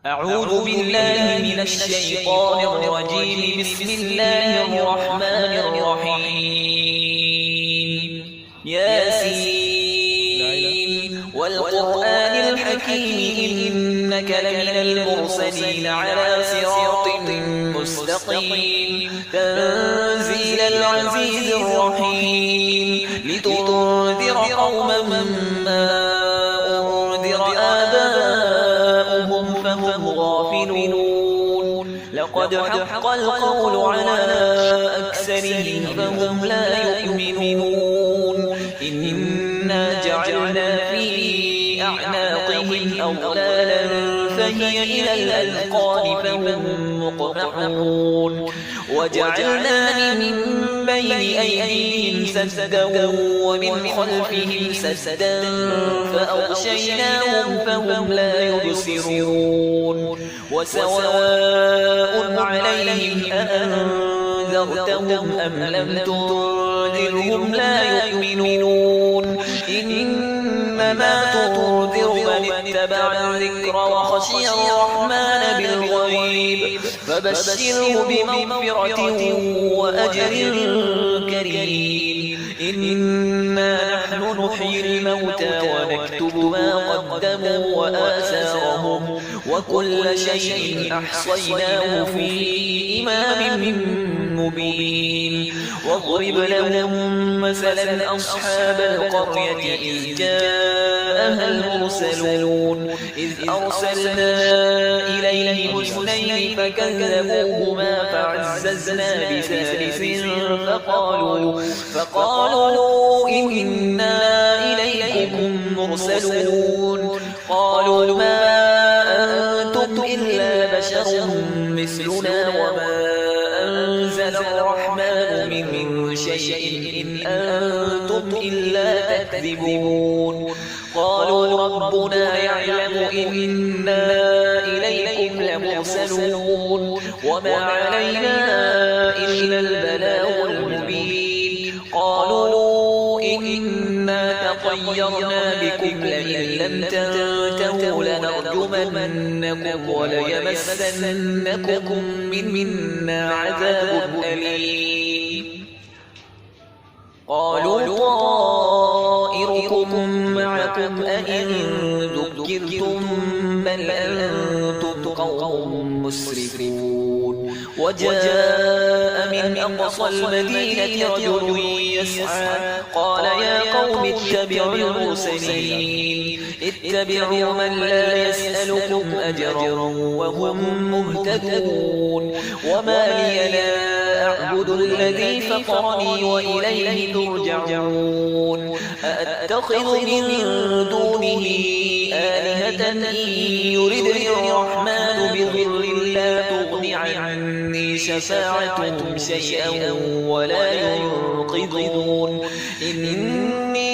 أعوذ بالله من الشيطان الرجيم. بسم الله الرحمن الرحيم. ياسين والقرآن الحكيم إنك لمن المرسلين على صراط مستقيم. تنزيل العزيز الرحيم لتنذر قوما ما أنذر آباؤهم فهم غافلون. لقد حق القول على أكثرهم فهم لا يؤمنون. إنا جعلنا في أعناقهم أغلالا فهي إلى الأذقان فهم مقمحون. وجعلنا من بين أيديهم سدا ومن خلفهم سدا فأغشيناهم فهم لا يبصرون. وسواء عليهم أأنذرتهم أم لم تنذرهم لا يؤمنون. إنما تنذر من اتبع الذكر وخشي الرحمن بالغيب فبشره بمغفرة وأجر كريم. إنا نحن نحيي الموتى ونكتب ما قدموا وآثارهم وكل شيء أحصيناه في إمام مبين. واضرب لهم مثلا أصحاب القرية إذ جاءها المرسلون. إذ أرسلنا إليهم اثنين فكذبوهما فعززنا بثالث فقالوا إنا إليكم مرسلون. قالوا ما أنتم إلا بشر مثلنا وما أنزل الرحمن من شيء إن أنتم إلا تكذبون. قالوا ربنا يعلم إنا إليكم لمرسلون وما علينا إلا البلاغ المبين. قالوا إنا تطيرنا بكم لئن لم تنتهوا لنرجمنكم وليمسنكم منا عذاب أليم. قالوا طائركم معكم أئن ذكرتم بل أنتم قوم مسرفون. وجاء من أقصى المدينة رجل يسعى قال يا قوم اتبعوا المرسلين. اتبعوا من لا يسألكم أجرا وهم مهتدون. وما لي لا أعبد الذي فطرني وإليه ترجعون. أأتخذ من دونه آلهة إن يردني الرحمن بضر لا تغن عني شفاعتهم شيئا ولا ينقذون. إني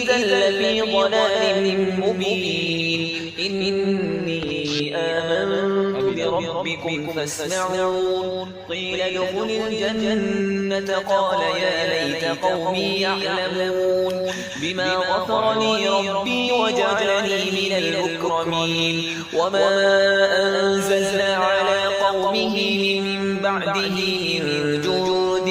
إذا لفي ضلال مبين. إني آمنت بربكم فاسمعون. قيل ادخل الجنة قال يا ليت قومي يعلمون بما غفر لي ربي وجعلني من المكرمين. وما أنزلنا على قومه من بعده من جند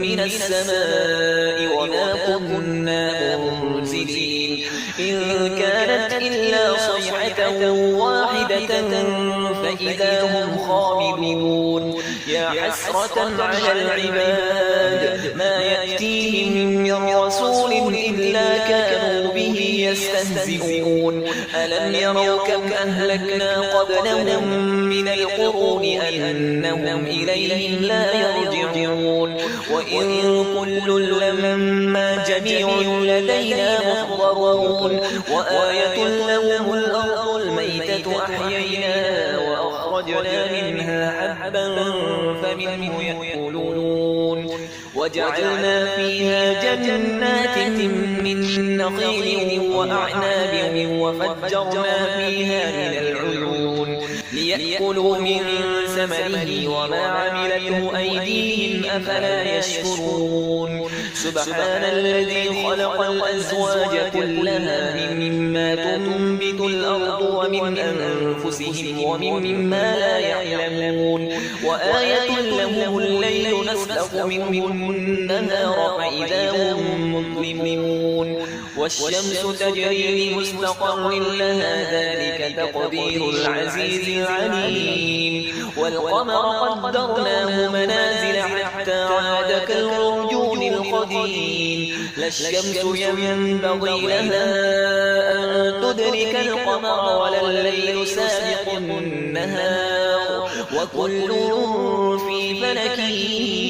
من السماء وما كنا منزلين. إن كانت إلا صيحة واحدة فإذا هم خامدون. يا حسرة على العباد ما يأتيهم من رسول إلا كانوا به يستهزئون. ألم يروا كم أهلكنا قبلهم من القرون أنهم إليهم لا يرجعون. وإن كل لما جميع لدينا محضرون. وآية لهم الأرض الميتة أحييناها وأخرجنا منها حبا فمنه يأكلون. وجعلنا فيها جنات من نخيل وأعناب وفجرنا فيها من العيون ليأكلوا من ثمره وما عملته أيديهم أفلا يشكرون. سبحان الذي خلق الأزواج كلها مما تنبت الأرض ومن أنفسهم ومما لا يعلمون وآية لهم الليل نسلخ منه النهار فإذا هم مظلمون والشمس تجري لمستقر لها ذلك تقدير العزيز العليم والقمر قدرناه منازل حتى عاد كالعرجون القديم لا الشمس ينبغي لها أن تدرك القمر ولا الليل سابق النهار وكل في فلك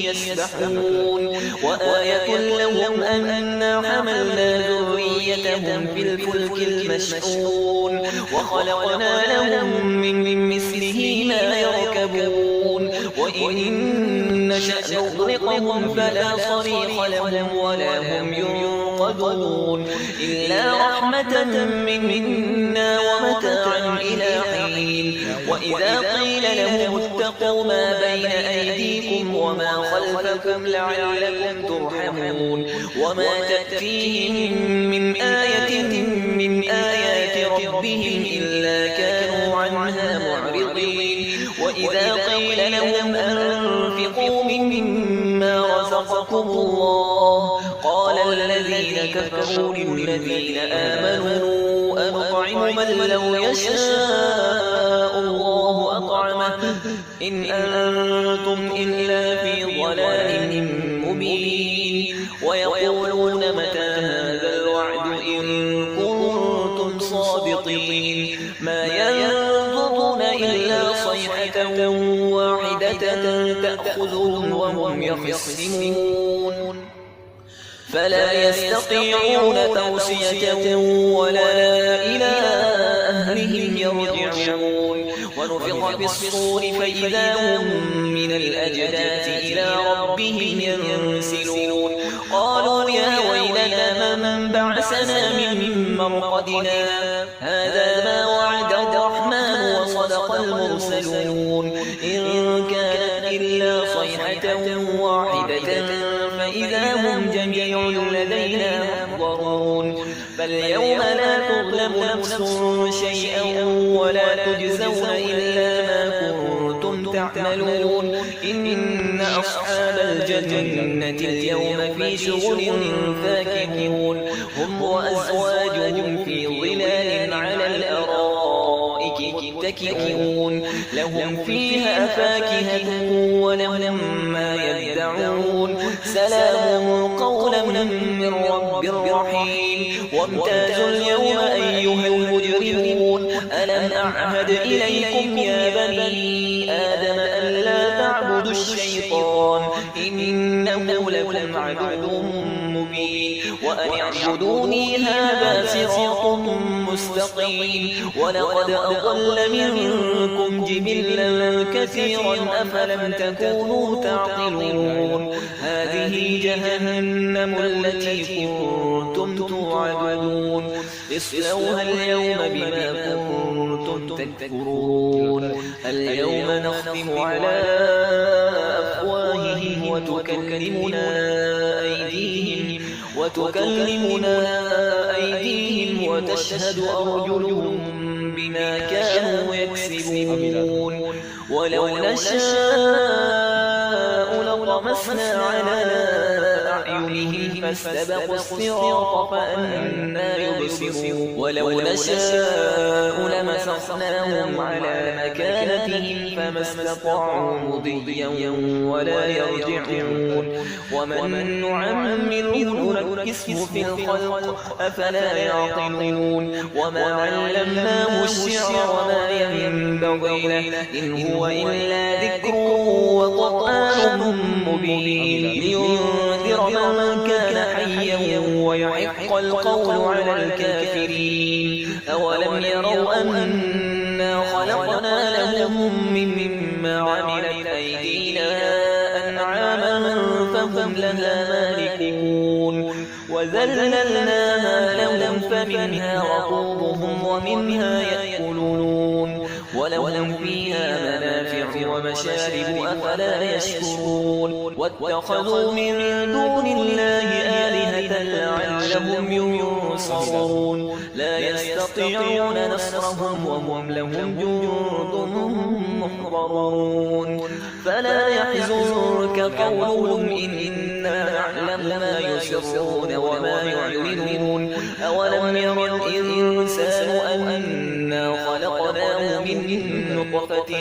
يسبحون وآية لهم أنا حملنا ذريتهم في الفلك المشحون وخلقنا لهم من مثله ما يركبون وإن نشأ نغرقهم فلا صريخ لهم ولا هم ينقذون إلا رحمة منا ومتاعا إلى حين وإذا قيل لهم اتقوا ما بين أيديكم وما خلفكم لعلكم ترحمون وما تأتيهم من آية من آيات ربهم إلا كانوا عنها معرضين وإذا قيل لهم أنفقوا مما رزقكم الله قال الذين كفروا للذين آمنوا أنطعم من لو يشاء الله أطعمه إن أنتم إلا في ضلال مبين ويقولون متى هذا الوعد إن كنتم صادقين ما ينظرون إلا صيحة واحدة تأخذهم وهم يخصمون فلا يستطيعون توصية ولا إلى أهلهم يرجعون ونفخ في الصور فإذا هم من الأجداث إلى ربهم ينسلون قالوا يا ويلنا من بعثنا من مرقدنا هذا ما وعد الرحمن وصدق المرسلون إن كانت إلا صيحة واحدة فإذا هم جميع لدينا محضرون فاليوم لا تظلم نفس شيئا ولا تجزون إلا ما كنتم تعملون إن أصحاب الجنة اليوم في شغل فاكهون هم وأزواجهم في ظلال على الأرائك متكئون لهم فيها فاكهة ولهم ما يدعون سلام قولا من رب رحيم وامتازوا اليوم أيها المجرمون ألم أعهد إليكم يا بني آدم أن لا تعبدوا الشيطان إنه لكم عدو مبين وأن اعبدوني هذا صراط مستقيم ولقد أضل منكم جبلا كثيرا أفلم تكونوا تعقلون هذه جهنم التي كنتم توعدون اصلوها اليوم بما كنتم تكفرون اليوم نختم على أفواههم وتكلمنا أيديهم وتشهد أرجلهم بما كانوا يكسبون ولو نشاء لطمسنا على أعينهم فاستبقوا الصراط فأنى يبصرون ولو نشاء لمسخناهم على مكانتهم فما استطاعوا مضيا ولا يرجعون ومن نعمره نكسه في الخلق أفلا يعقلون وما علمناه الشعر وما ينبغي له إن هو إلا ذكر وقرآن مبين لينذر من كان حيا ويحق القول على الكافرين أولم يروا أنا خلقنا لهم مما عملت أيدينا أنعاما فهم لها مالكون وذللناها لهم فمنها ركوبهم ومنها يأكلون ولهم فيها منافع ومشارب أفلا يشكرون واتخذوا من دون الله آلهة لعلهم ينصرون لا يستطيعون نصرهم وهم لهم جند محضرون فلا يحزنك قولهم إنا نعلم ما يسرون وما يعلنون أولم ير الإنسان أنا خلقناه من نطفة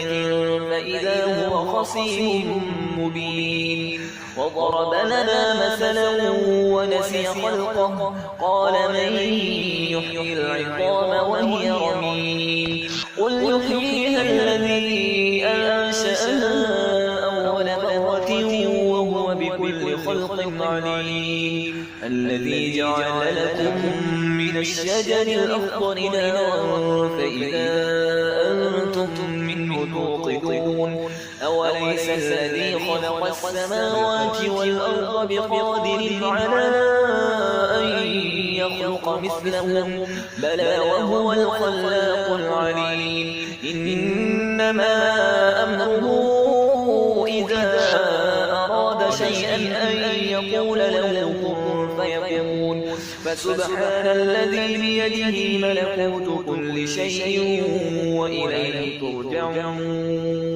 فإذا هو خصيم مبين وضرب لنا مثلا ونسي خلقه قال من يحيي العظام وهي رميم قل يحييها الذي أنشأها أول مرة وهو بكل خلق عليم الذي جعل لكم من الشجر الأخضر نارا فإذا أنتم منه توقدون أوليس الذي خلق السماوات والأرض بقادر على أن يخلق مثلهم بلى وهو الخلاق العليم إنما أمره إذا أراد شيئا أن يقول له كن فيكون فسبحان الذي بيده ملكوت كل شيء وإليه ترجعون